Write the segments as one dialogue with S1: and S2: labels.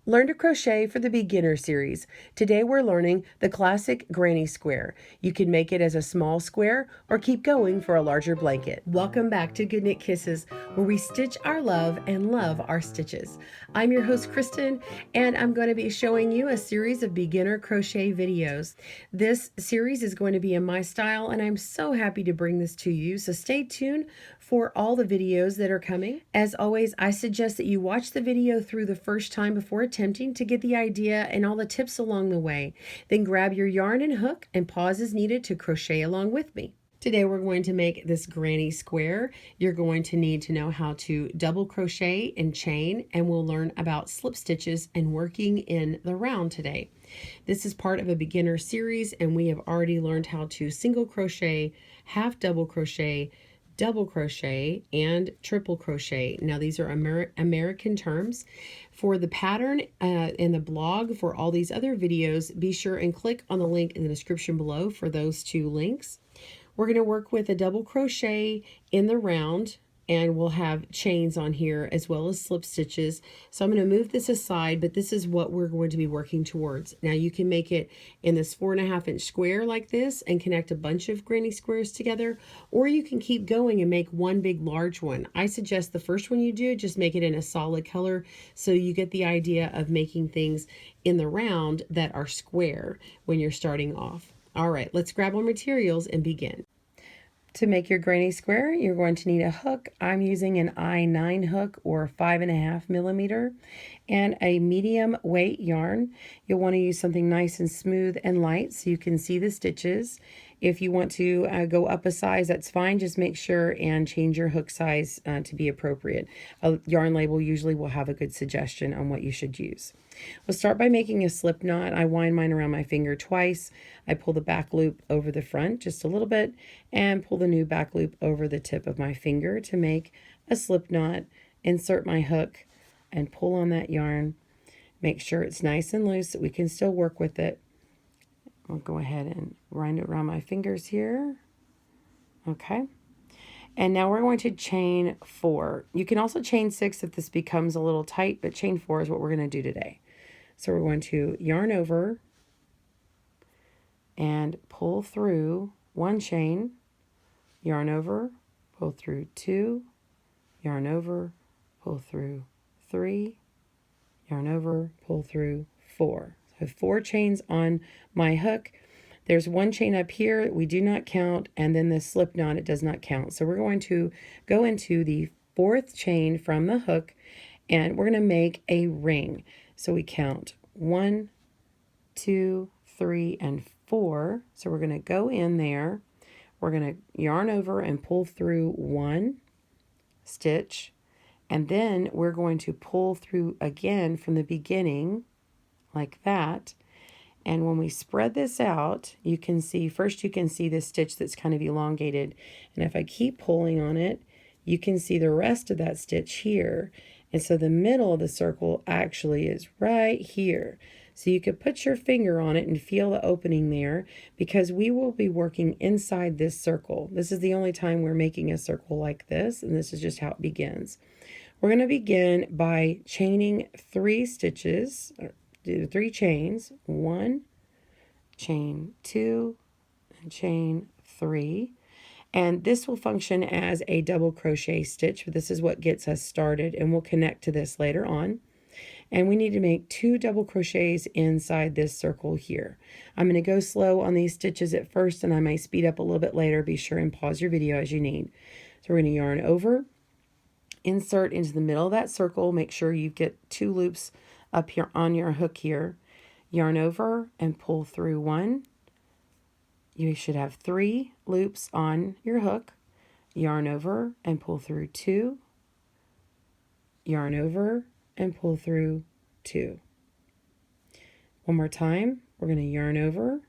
S1: Learn to Crochet for the Beginner Series. Today we're learning the classic granny square. You can make it as a small square or keep going for a larger blanket. Welcome back to Good Knit Kisses, where we stitch our love and love our stitches. I'm your host Kristen, and I'm going to be showing you a series of beginner crochet videos. This series is going to be in my style, and I'm so happy to bring this to you, so stay tuned for all the videos that are coming. As always, I suggest that you watch the video through the first time before attempting to get the idea and all the tips along the way. Then grab your yarn and hook and pause as needed to crochet along with me. Today we're going to make this granny square. You're going to need to know how to double crochet and chain, and we'll learn about slip stitches and working in the round today. This is part of a beginner series, and we have already learned how to single crochet, half double crochet, double crochet, and triple crochet. Now these are American terms. For the pattern in the blog for all these other videos, be sure and click on the link in the description below for those two links. We're going to work with a double crochet in the round, and we'll have chains on here as well as slip stitches. So I'm going to move this aside, but this is what we're going to be working towards. Now you can make it in this 4.5 inch square like this and connect a bunch of granny squares together, or you can keep going and make one big large one. I suggest the first one you do, just make it in a solid color so you get the idea of making things in the round that are square when you're starting off. All right, let's grab our materials and begin. To make your granny square, you're going to need a hook. I'm using an I-9 hook or 5.5 millimeter and a medium weight yarn. You'll want to use something nice and smooth and light so you can see the stitches. If you want to go up a size, that's fine. Just make sure and change your hook size to be appropriate. A yarn label usually will have a good suggestion on what you should use. We'll start by making a slip knot. I wind mine around my finger twice. I pull the back loop over the front just a little bit and pull the new back loop over the tip of my finger to make a slip knot. Insert my hook and pull on that yarn. Make sure it's nice and loose so we can still work with it. I'll go ahead and wind it around my fingers here. Okay. And now we're going to chain 4. You can also chain 6 if this becomes a little tight, but chain 4 is what we're going to do today. So we're going to yarn over and pull through 1 chain, yarn over, pull through 2, yarn over, pull through 3, yarn over, pull through 4. So I have 4 chains on my hook. There's 1 chain up here we do not count, and then the slip knot, it does not count. So we're going to go into the 4th chain from the hook, and we're going to make a ring. So we count 1, 2, 3, and 4. So we're going to go in there. We're going to yarn over and pull through 1 stitch, and then we're going to pull through again from the beginning like that. And when we spread this out, you can see, first you can see this stitch that's kind of elongated. And if I keep pulling on it, you can see the rest of that stitch here. And so the middle of the circle actually is right here. So you could put your finger on it and feel the opening there, because we will be working inside this circle. This is the only time we're making a circle like this, and this is just how it begins. We're going to begin by chaining 3 stitches, do 3 chains, 1, chain 2, and chain 3. And this will function as a double crochet stitch, but this is what gets us started, and we'll connect to this later on. And we need to make 2 double crochets inside this circle here. I'm going to go slow on these stitches at first, and I may speed up a little bit later. Be sure and pause your video as you need. So we're going to yarn over, insert into the middle of that circle, make sure you get 2 loops up here on your hook here, yarn over and pull through 1. You should have 3 loops on your hook, yarn over and pull through 2, yarn over and pull through 2. One more time, we're going to yarn over,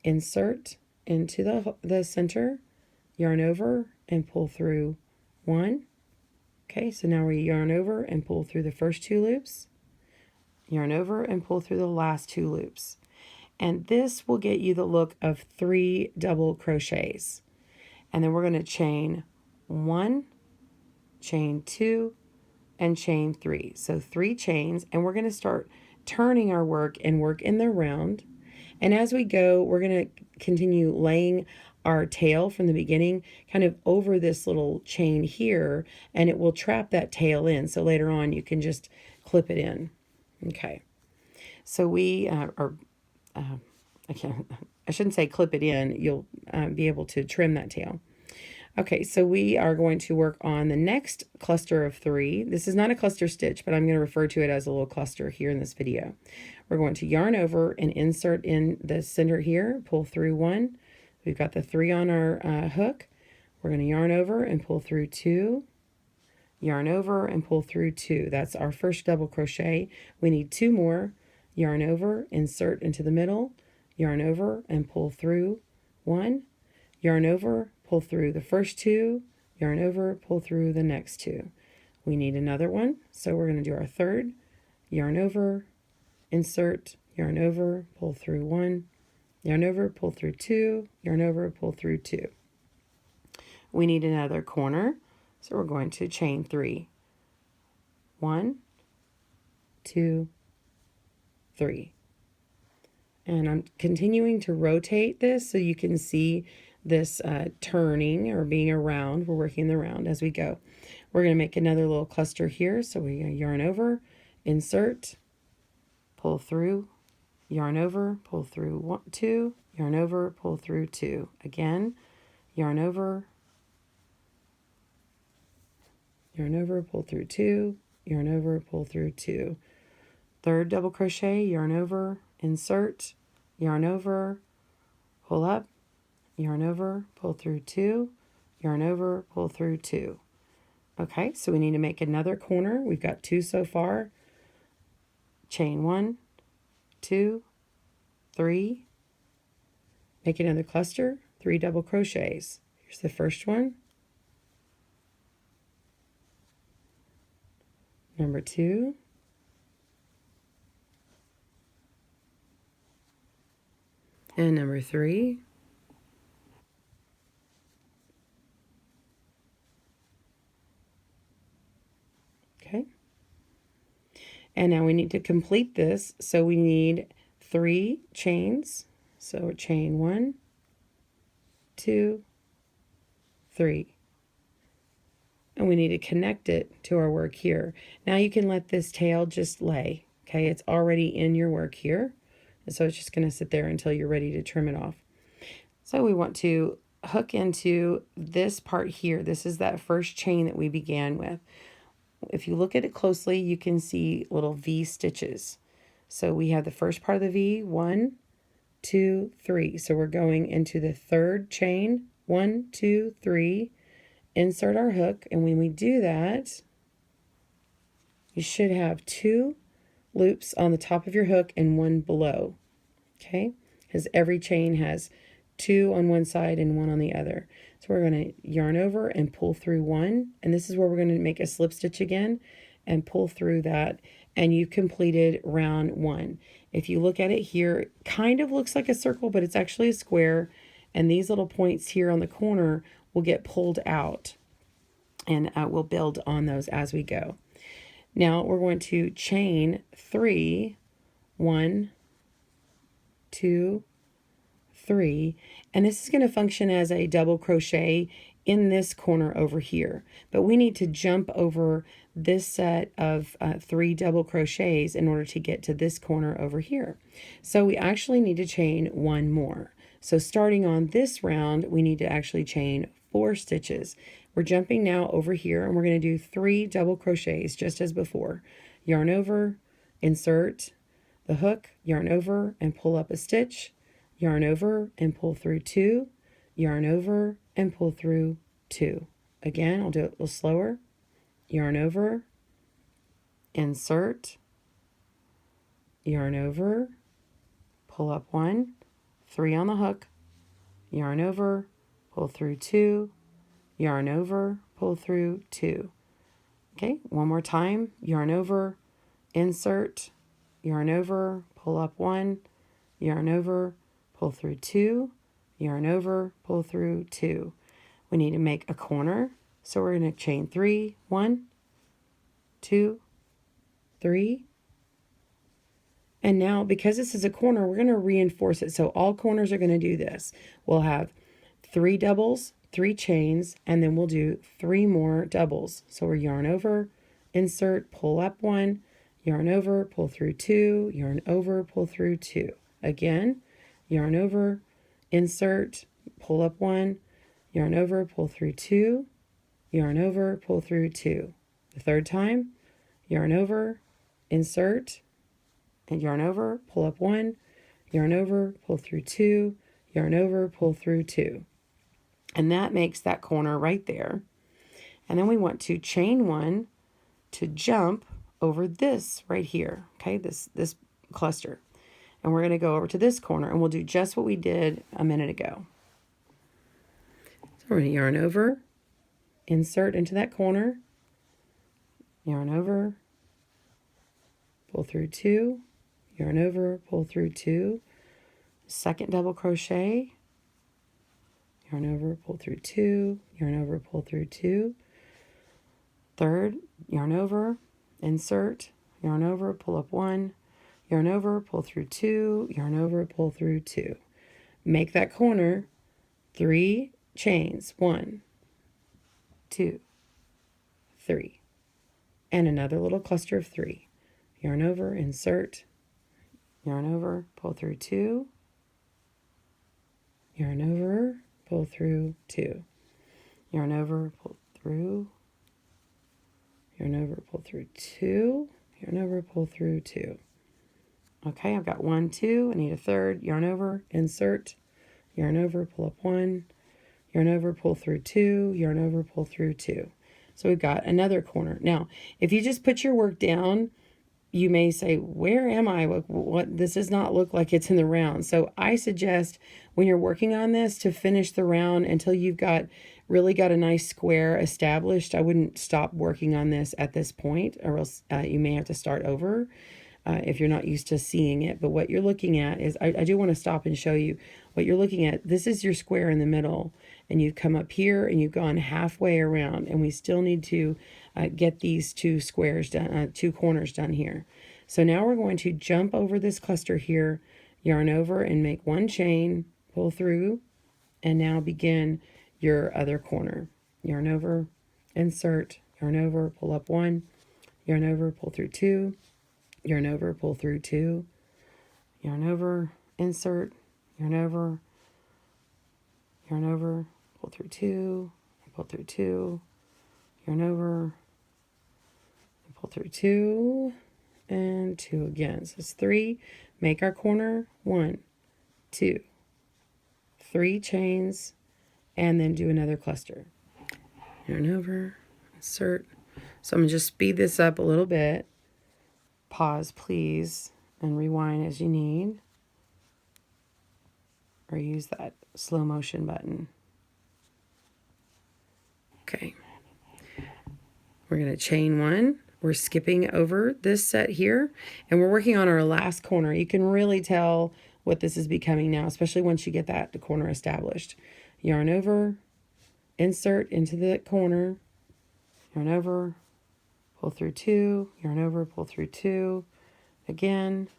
S1: insert into the center, yarn over and pull through 1. Okay, so now we yarn over and pull through the first 2 loops, yarn over and pull through the last 2 loops. And this will get you the look of 3 double crochets. And then we're going to chain 1, chain 2, and chain 3. So 3 chains, and we're going to start turning our work and work in the round. And as we go, we're going to continue laying our tail from the beginning kind of over this little chain here, and it will trap that tail in. So later on, you can just clip it in. Okay. So we I shouldn't say clip it in. You'll be able to trim that tail. Okay, so we are going to work on the next cluster of 3. This is not a cluster stitch, but I'm going to refer to it as a little cluster here in this video. We're going to yarn over and insert in the center here, pull through 1. We've got the 3 on our hook. We're going to yarn over and pull through 2. Yarn over and pull through 2. That's our first double crochet. We need 2 more. Yarn over, insert into the middle, yarn over and pull through 1. Yarn over, pull through the first 2, yarn over, pull through the next 2. We need another one, so we're going to do our third. Yarn over, insert, yarn over, pull through 1, yarn over, pull through 2, yarn over, pull through 2. We need another corner, so we're going to chain 3. 1, 2, 3. And I'm continuing to rotate this so you can see this turning or being around. We're working the round as we go. We're going to make another little cluster here. So we're going to yarn over, insert, pull through, yarn over, pull through 1, 2, yarn over, pull through 2. Again, yarn over, pull through 2, yarn over, pull through 2. Third double crochet, yarn over, insert, yarn over, pull up, yarn over, pull through 2, yarn over, pull through 2. Okay, so we need to make another corner. We've got 2 so far. Chain 1, 2, 3. Make another cluster, 3 double crochets. Here's the first one. Number 2. And number 3. Okay. And now we need to complete this, so we need 3 chains. So chain 1, 2, 3. And we need to connect it to our work here. Now you can let this tail just lay. Okay, it's already in your work here. And so it's just going to sit there until you're ready to trim it off. So we want to hook into this part here. This is that first chain that we began with. If you look at it closely, you can see little V stitches. So we have the first part of the V, 1, 2, 3. So we're going into the third chain, 1, 2, 3, insert our hook. And when we do that, you should have 2 loops on the top of your hook and 1 below. Okay, because every chain has 2 on one side and 1 on the other. So we're going to yarn over and pull through 1, and this is where we're going to make a slip stitch again and pull through that, and you've completed round 1. If you look at it here, it kind of looks like a circle, but it's actually a square, and these little points here on the corner will get pulled out, and we'll build on those as we go. Now we're going to chain 3, 1, 2, 3, and this is going to function as a double crochet in this corner over here, but we need to jump over this set of 3 double crochets in order to get to this corner over here. So we actually need to chain 1 more. So starting on this round, we need to actually chain 4 stitches. We're jumping now over here, and we're going to do 3 double crochets just as before. Yarn over, insert the hook, yarn over and pull up a stitch, yarn over and pull through 2, yarn over and pull through 2. Again, I'll do it a little slower. Yarn over, insert, yarn over, pull up 1, 3 on the hook, yarn over, pull through 2, yarn over, pull through 2. Okay, one more time. Yarn over, insert, yarn over, pull up 1, yarn over, pull through 2, yarn over, pull through 2. We need to make a corner, so we're going to chain 3, 1, 2, 3. And now, because this is a corner, we're going to reinforce it. So all corners are going to do this. We'll have 3 doubles, 3 chains, and then we'll do 3 more doubles. So we're yarn over, insert, pull up 1, yarn over, pull through 2, yarn over, pull through 2. Again, yarn over, insert, pull up 1, yarn over, pull through 2, yarn over, pull through 2. The third time, yarn over, insert, and yarn over, pull up 1, yarn over, pull through 2, yarn over, pull through 2. And that makes that corner right there. And then we want to chain 1 to jump over this right here, okay, this cluster. And we're going to go over to this corner, and we'll do just what we did a minute ago. So we're going to yarn over, insert into that corner, yarn over, pull through 2, yarn over, pull through 2, second double crochet, yarn over, pull through 2, yarn over, pull through 2, third, yarn over, insert, yarn over, pull up 1, yarn over, pull through 2, yarn over, pull through 2. Make that corner 3 chains, 1, 2, 3, and another little cluster of 3. Yarn over, insert, yarn over, pull through 2, yarn over, pull through 2, yarn over, pull through, yarn over, pull through 2, yarn over, pull through 2. Okay, I've got 1, 2, I need a third, yarn over, insert, yarn over, pull up 1, yarn over, pull through 2, yarn over, pull through 2. So we've got another corner. Now, if you just put your work down, you may say, where am I? What this does not look like it's in the round. So I suggest when you're working on this to finish the round until you've really got a nice square established. I wouldn't stop working on this at this point, or else you may have to start over if you're not used to seeing it. But what you're looking at is, I do want to stop and show you what you're looking at. This is your square in the middle, and you've come up here and you've gone halfway around, and we still need to get these 2 squares done, 2 corners done here. So now we're going to jump over this cluster here, yarn over and make 1 chain, pull through, and now begin your other corner. Yarn over, insert, yarn over, pull up 1, yarn over, pull through 2, yarn over, pull through 2, yarn over, insert, yarn over, pull through 2, pull through 2, yarn over, pull through 2, and 2 again. So it's 3. Make our corner 1, 2, 3 chains, and then do another cluster. Yarn over, insert. So I'm going to just speed this up a little bit. Pause, please, and rewind as you need, or use that slow motion button. Okay. We're going to chain 1. We're skipping over this set here, and we're working on our last corner. You can really tell what this is becoming now, especially once you get the corner established. Yarn over, insert into the corner, yarn over, pull through 2, yarn over, pull through 2, again,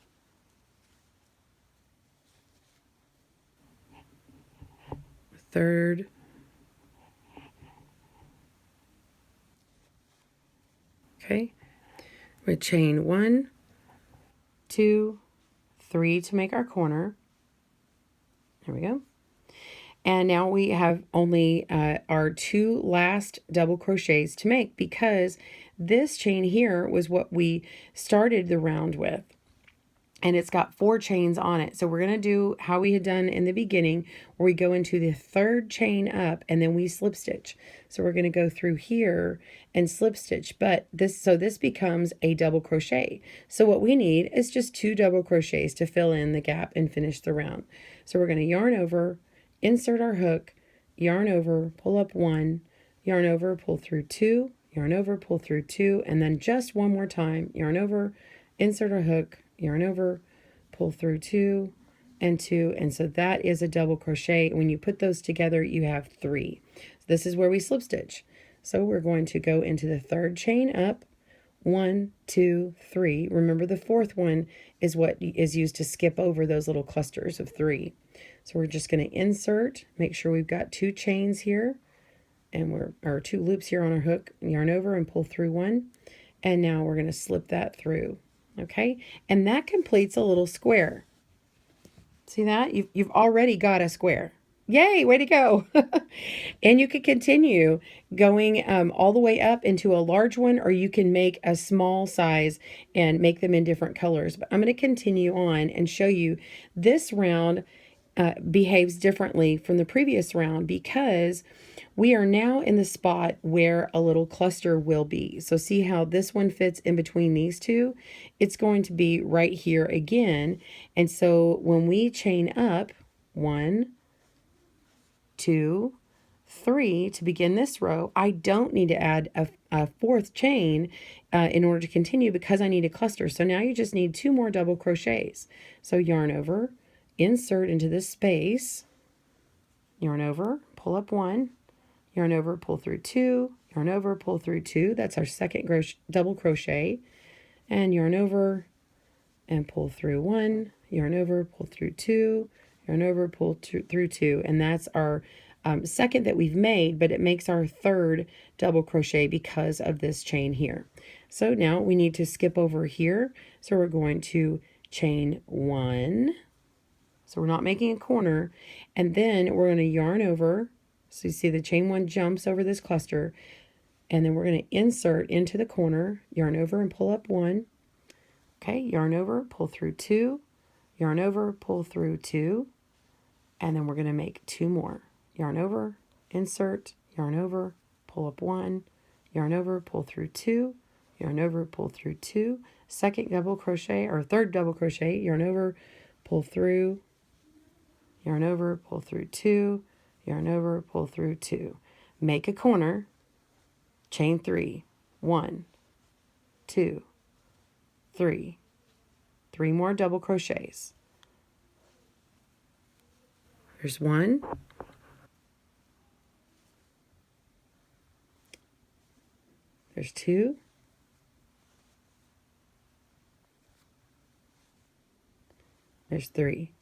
S1: third, okay. We chain 1, 2, 3 to make our corner. There we go. And now we have only our 2 last double crochets to make, because this chain here was what we started the round with. And it's got 4 chains on it. So we're going to do how we had done in the beginning, where we go into the 3rd chain up and then we slip stitch. So we're going to go through here and slip stitch, but this becomes a double crochet. So what we need is just 2 double crochets to fill in the gap and finish the round. So we're going to yarn over, insert our hook, yarn over, pull up 1, yarn over, pull through 2, yarn over, pull through 2, and then just one more time, yarn over, insert our hook, yarn over, pull through 2 and 2, and so that is a double crochet. When you put those together, you have 3. So this is where we slip stitch. So we're going to go into the 3rd chain up, 1, 2, 3. Remember, the fourth one is what is used to skip over those little clusters of 3. So we're just going to insert, make sure we've got 2 chains here, and or 2 loops here on our hook, yarn over and pull through 1. And now we're going to slip that through. Okay, and that completes a little square. See that? You've already got a square. Yay, way to go. And you could continue going all the way up into a large one, or you can make a small size and make them in different colors. But I'm going to continue on and show you this round behaves differently from the previous round because we are now in the spot where a little cluster will be. So see how this one fits in between these two? It's going to be right here again. And so when we chain up, 1, 2, 3 to begin this row, I don't need to add a fourth chain in order to continue because I need a cluster. So now you just need 2 more double crochets. So yarn over, insert into this space, yarn over, pull up 1, yarn over, pull through 2, yarn over, pull through 2. That's our second double crochet. And yarn over and pull through 1, yarn over, pull through 2, yarn over, pull through 2. And that's our second that we've made, but it makes our third double crochet because of this chain here. So now we need to skip over here. So we're going to chain 1. So we're not making a corner. And then we're going to yarn over. So you see the chain 1 jumps over this cluster. And then we're going to insert into the corner, yarn over and pull up 1. Okay, yarn over, pull through 2, yarn over, pull through 2. And then we're going to make 2 more. Yarn over, insert, yarn over, pull up 1, yarn over, pull through 2, yarn over, pull through 2, second double crochet or third double crochet, yarn over, pull through, yarn over, pull through 2, yarn over, pull through 2. Make a corner, chain 3, 1, 2, 3. 3 more double crochets. There's 1. There's 2. There's 3.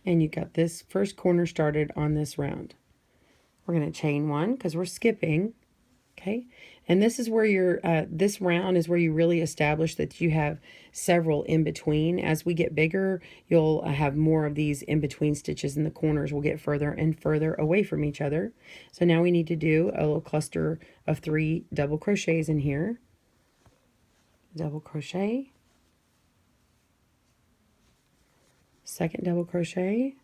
S1: And you got this first corner started on this round. We're going to chain 1 because we're skipping. Okay, and this is where your this round is where you really establish that you have several in between. As we get bigger, you'll have more of these in between stitches, and the corners will get further and further away from each other. So now we need to do a little cluster of 3 double crochets in here. Double crochet, second double crochet,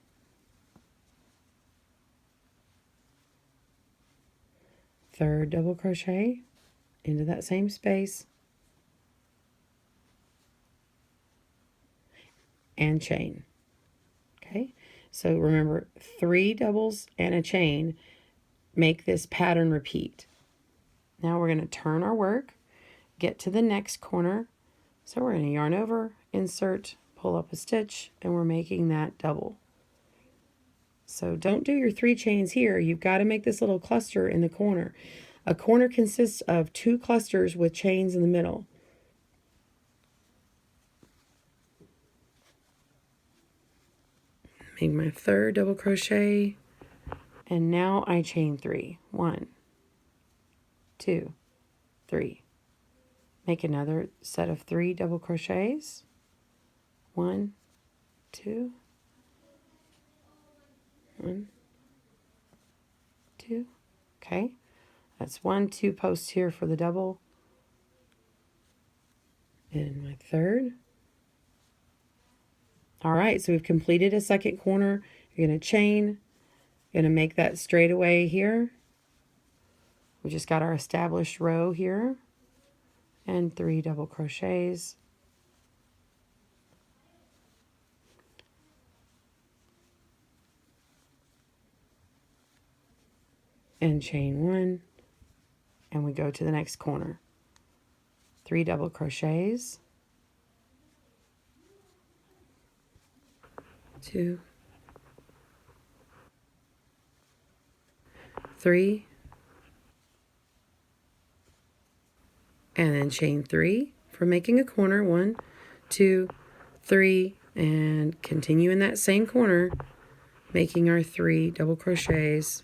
S1: third double crochet into that same space, and chain. Okay, so remember, 3 doubles and a chain make this pattern repeat. Now we're going to turn our work, get to the next corner. So we're going to yarn over, insert, pull up a stitch, and we're making that double. So don't do your 3 chains here. You've got to make this little cluster in the corner. A corner consists of 2 clusters with chains in the middle. Make my third double crochet, and now I chain 3. 1, 2, 3. Make another set of 3 double crochets. 1, 2, 1, 2. Okay, that's 1, 2 posts here for the double. And my third. All right, so we've completed a second corner. You're going to chain. You're going to make that straightaway here. We just got our established row here. And 3 double crochets. And chain 1. And we go to the next corner. 3 double crochets. 2, 3, and then chain 3 for making a corner. 1, 2, 3, and continue in that same corner, making our 3 double crochets.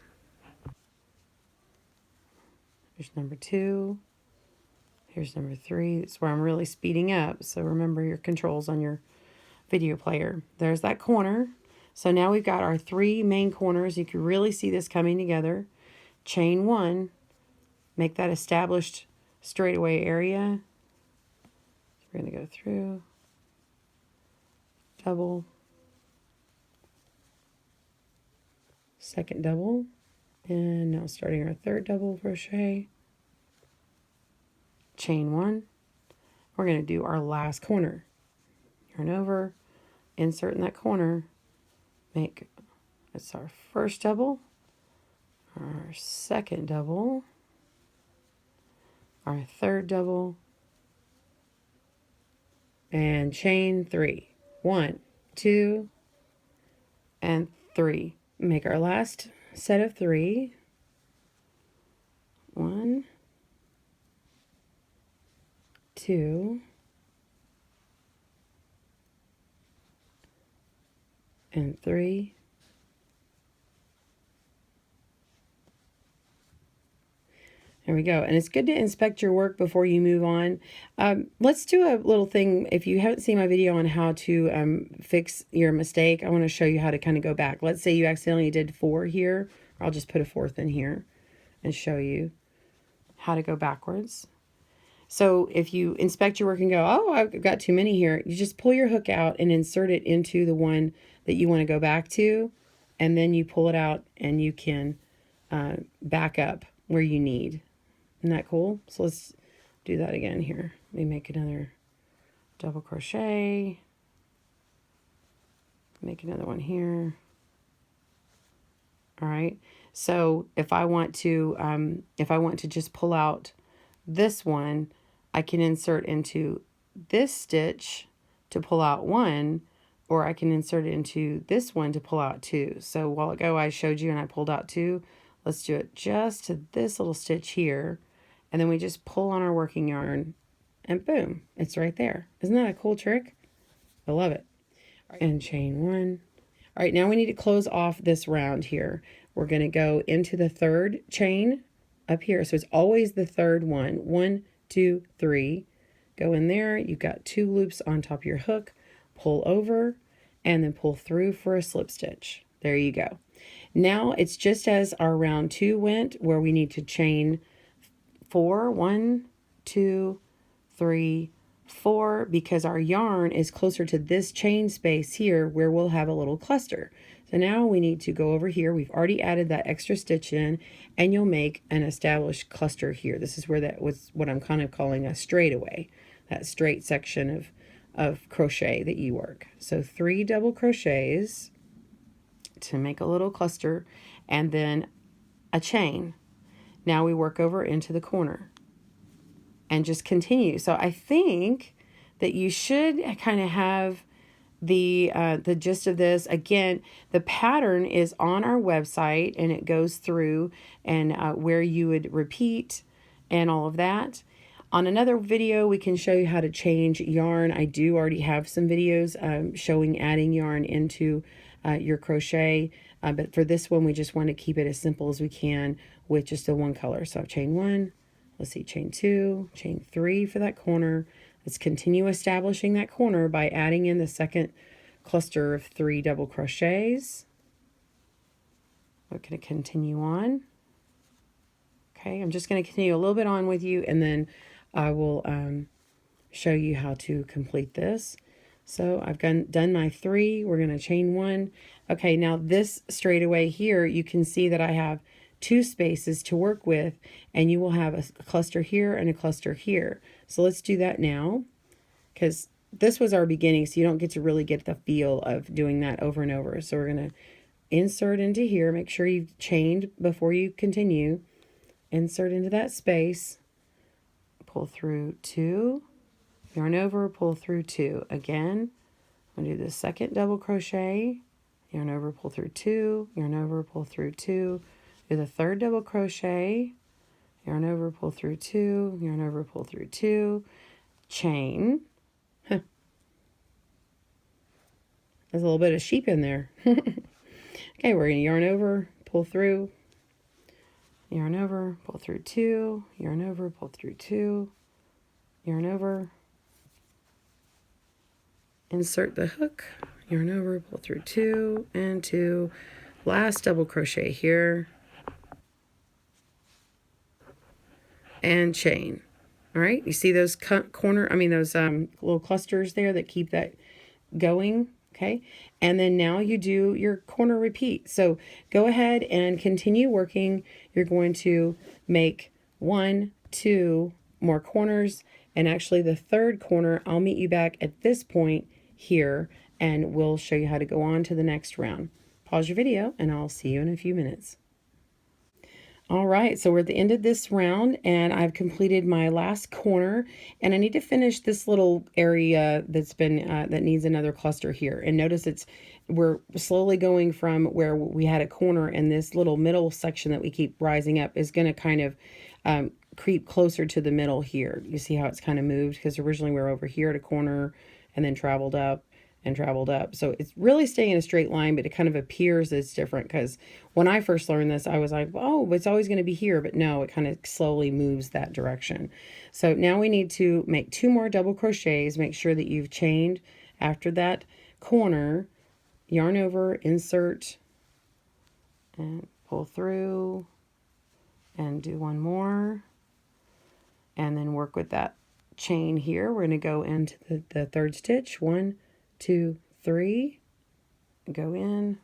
S1: Here's number 2. Here's number 3. It's where I'm really speeding up, so remember your controls on your video player. There's that corner. So now we've got our 3 main corners. You can really see this coming together. Chain 1, make that established straightaway area. We're going to go through, double, second double, and now starting our 3rd double crochet, chain 1. We're going to do our last corner. Yarn over, insert in that corner, make, it's our 1st double, our 2nd double, our 3rd double, and chain 3. 1, 2, and 3. Make our last set of 3. 1, 2, and 3. There we go. And it's good to inspect your work before you move on. Let's do a little thing. If you haven't seen my video on how to fix your mistake, I want to show you how to kind of go back. Let's say you accidentally did 4 here. I'll just put a 4th in here and show you how to go backwards. So if you inspect your work and go, oh, I've got too many here, you just pull your hook out and insert it into the one that you want to go back to. And then you pull it out and you can back up where you need. Isn't that cool? So let's do that again here. Let me make another double crochet. Make another one here. All right. So if I want to just pull out this one, I can insert into this stitch to pull out 1, or I can insert it into this one to pull out 2. So a while ago I showed you and I pulled out 2. Let's do it just to this little stitch here. And then we just pull on our working yarn and boom, it's right there. Isn't that a cool trick? I love it. And chain 1. All right, now we need to close off this round here. We're going to go into the 3rd chain up here. So it's always the 3rd one. 1, 2, 3. Go in there. You've got 2 loops on top of your hook. Pull over and then pull through for a slip stitch. There you go. Now it's just as our round 2 went, where we need to chain 4. 1, 2, 3, 4, because our yarn is closer to this chain space here where we'll have a little cluster. So now we need to go over here. We've already added that extra stitch in, and you'll make an established cluster here. This is where that was what I'm kind of calling a straightaway, that straight section of crochet that you work. So 3 double crochets to make a little cluster, and then a chain. Now we work over into the corner and just continue. So I think that you should kind of have the gist of this. Again, the pattern is on our website, and it goes through and where you would repeat and all of that. On another video, we can show you how to change yarn. I do already have some videos showing adding yarn into your crochet, but for this one, we just want to keep it as simple as we can with just a 1 color. So I've chain 1, let's see, chain 2, chain 3 for that corner. Let's continue establishing that corner by adding in the 2nd cluster of 3 double crochets. We're going to continue on. Okay, I'm just going to continue a little bit on with you, and then I will show you how to complete this. So I've done my 3. We're going to chain 1. Okay, now this straightaway here, you can see that I have 2 spaces to work with, and you will have a cluster here and a cluster here. So let's do that now, because this was our beginning, so you don't get to really get the feel of doing that over and over. So we're going to insert into here. Make sure you've chained before you continue. Insert into that space. Pull through 2. Yarn over, pull through 2. Again, I'm going to do the 2nd double crochet. Yarn over, pull through 2. Yarn over, pull through 2. Do the 3rd double crochet. yarn over, pull through 2, yarn over, pull through 2, chain. Huh. There's a little bit of sheep in there. Okay, we're going to yarn over, pull through, yarn over, pull through 2, yarn over, pull through 2, yarn over, insert the hook, yarn over, pull through 2 and 2, last double crochet here, and chain. All right, you see those those little clusters there that keep that going. Okay, and then now you do your corner repeat. So go ahead and continue working. You're going to make 1, 2 more corners, and actually the third corner, I'll meet you back at this point here, and we'll show you how to go on to the next round. Pause your video, and I'll see you in a few minutes. All right, so we're at the end of this round, and I've completed my last corner, and I need to finish this little area that's been that needs another cluster here. And notice we're slowly going from where we had a corner, and this little middle section that we keep rising up is going to kind of creep closer to the middle here. You see how it's kind of moved, because originally we were over here at a corner and then traveled up and traveled up. So it's really staying in a straight line, but it kind of appears it's different, because when I first learned this, I was like, oh, it's always going to be here. But no, it kind of slowly moves that direction. So now we need to make 2 more double crochets. Make sure that you've chained after that corner, yarn over, insert, and pull through, and do 1 more, and then work with that chain here. We're going to go into the third stitch. 1, 2, 3, go in,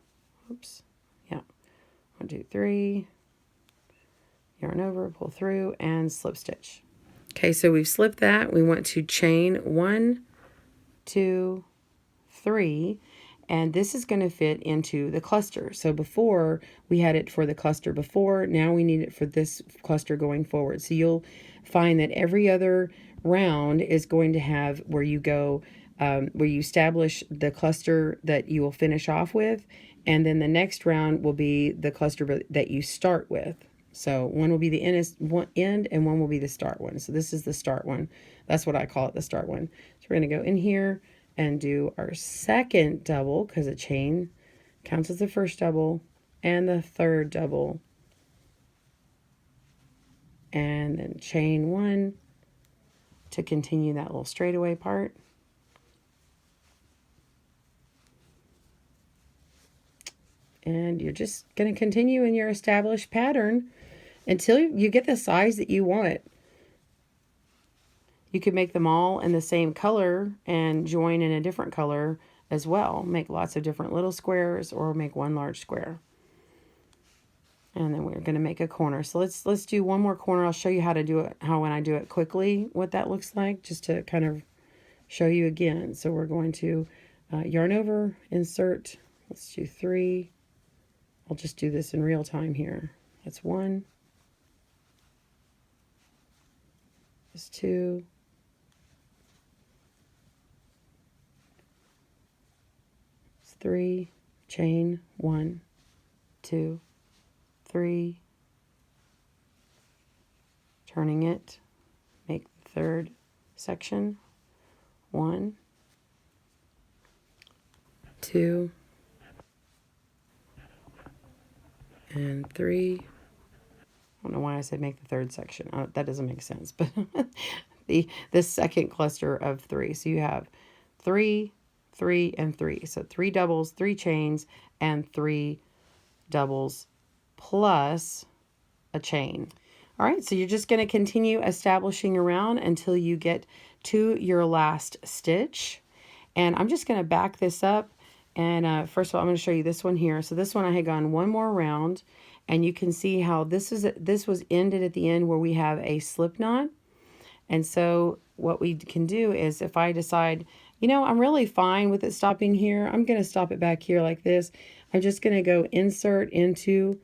S1: oops, yeah, 1, 2, 3, yarn over, pull through, and slip stitch. Okay, so we've slipped that. We want to chain 1, 2, 3, and this is going to fit into the cluster. So before we had it for the cluster before, now we need it for this cluster going forward. So you'll find that every other round is going to have where you go where you establish the cluster that you will finish off with, and then the next round will be the cluster that you start with. So one will be the end and one will be the start one. So this is the start one. That's what I call it, the start one. So we're going to go in here and do our second double, because a chain counts as the first double, and the third double, and then chain 1 to continue that little straightaway part. And you're just going to continue in your established pattern until you get the size that you want. You could make them all in the same color and join in a different color as well. Make lots of different little squares, or make one large square. And then we're going to make a corner. So let's do 1 more corner. I'll show you how to do it, when I do it quickly, what that looks like, just to kind of show you again. So we're going to yarn over, insert. Let's do 3. I'll just do this in real time here. That's 1. That's 2. It's 3. Chain 1, 2, 3. Turning it. Make the third section. 1, 2, and 3. I don't know why I said make the third section. That doesn't make sense, but the second cluster of 3. So you have 3, 3, and 3. So 3 doubles, 3 chains, and 3 doubles plus a chain. All right, so you're just going to continue establishing around until you get to your last stitch. And I'm just going to back this up. And first of all, I'm going to show you this one here. So this one I had gone 1 more round, and you can see how this was ended at the end where we have a slip knot. And so what we can do is, if I decide, you know, I'm really fine with it stopping here, I'm going to stop it back here like this. I'm just going to go insert into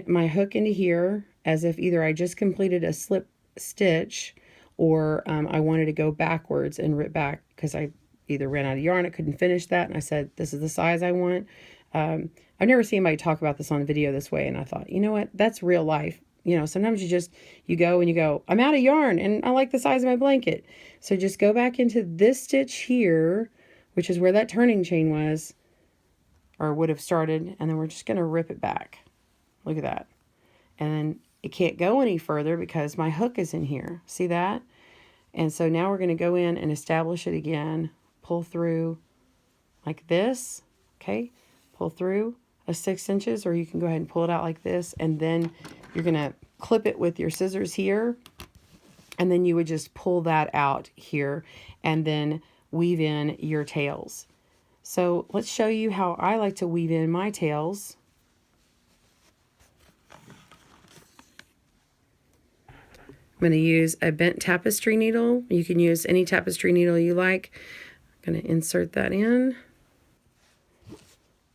S1: my hook into here, as if either I just completed a slip stitch, or I wanted to go backwards and rip back, because I either ran out of yarn, I couldn't finish that, and I said, this is the size I want. I've never seen anybody talk about this on video this way, and I thought, you know what, that's real life. you know, sometimes you go and you go, I'm out of yarn and I like the size of my blanket. So just go back into this stitch here, which is where that turning chain was, or would have started, and then we're just going to rip it back. Look at that. And then it can't go any further because my hook is in here. See that? And so now we're going to go in and establish it again. Pull through like this. Okay. Pull through a 6 inches, or you can go ahead and pull it out like this. And then you're going to clip it with your scissors here. And then you would just pull that out here and then weave in your tails. So let's show you how I like to weave in my tails. I'm going to use a bent tapestry needle. You can use any tapestry needle you like. I'm going to insert that in.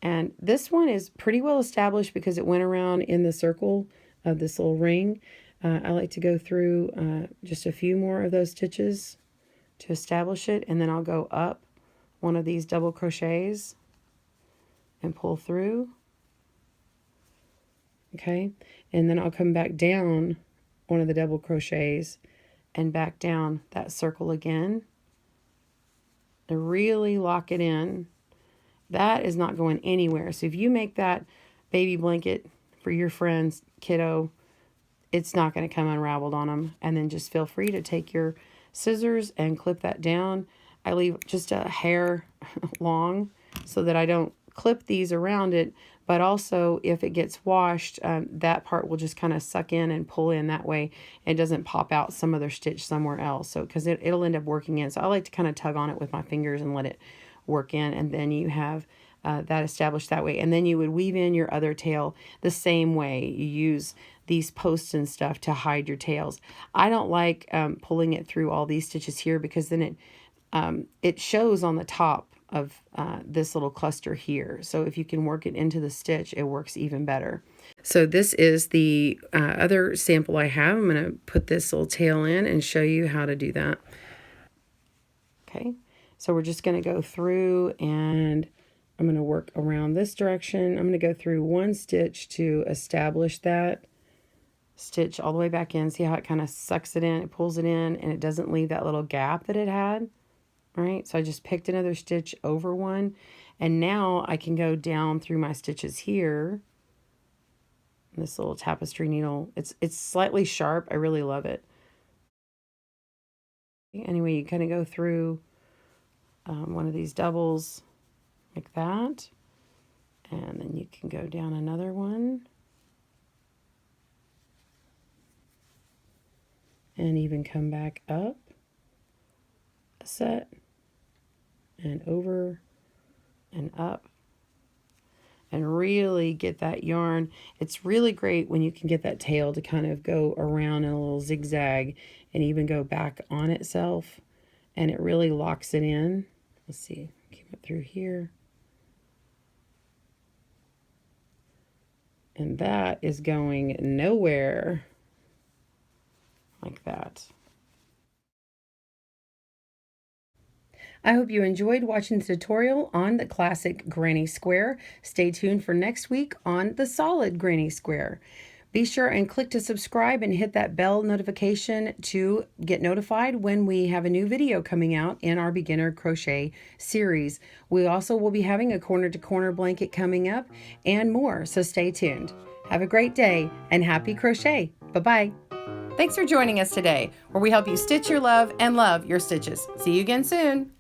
S1: And this one is pretty well established because it went around in the circle of this little ring. I like to go through just a few more of those stitches to establish it, and then I'll go up one of these double crochets and pull through. Okay, and then I'll come back down one of the double crochets and back down that circle again to really lock it in. That is not going anywhere. So if you make that baby blanket for your friend's kiddo, it's not going to come unraveled on them. And then just feel free to take your scissors and clip that down. I leave just a hair long so that I don't clip these around it, but also if it gets washed, that part will just kind of suck in and pull in that way. It doesn't pop out some other stitch somewhere else. So because it'll end up working in. So I like to kind of tug on it with my fingers and let it work in, and then you have that established that way. And then you would weave in your other tail the same way. You use these posts and stuff to hide your tails. I don't like pulling it through all these stitches here because then it shows on the top of this little cluster here. So if you can work it into the stitch, it works even better. So this is the other sample I have. I'm going to put this little tail in and show you how to do that. Okay, so we're just going to go through, and I'm going to work around this direction. I'm going to go through one stitch to establish that stitch all the way back in. See how it kind of sucks it in, it pulls it in, and it doesn't leave that little gap that it had. Right, so I just picked another stitch over one, and now I can go down through my stitches here. This little tapestry needle, it's slightly sharp. I really love it. Anyway, you kind of go through one of these doubles like that, and then you can go down another one, and even come back up a set and over and up, and really get that yarn. It's really great when you can get that tail to kind of go around in a little zigzag and even go back on itself, and it really locks it in. Let's see, keep it through here. And that is going nowhere like that. I hope you enjoyed watching the tutorial on the classic granny square. Stay tuned for next week on the solid granny square. Be sure and click to subscribe and hit that bell notification to get notified when we have a new video coming out in our beginner crochet series. We also will be having a corner to corner blanket coming up and more, so stay tuned. Have a great day and happy crochet. Bye-bye. Thanks for joining us today, where we help you stitch your love and love your stitches. See you again soon.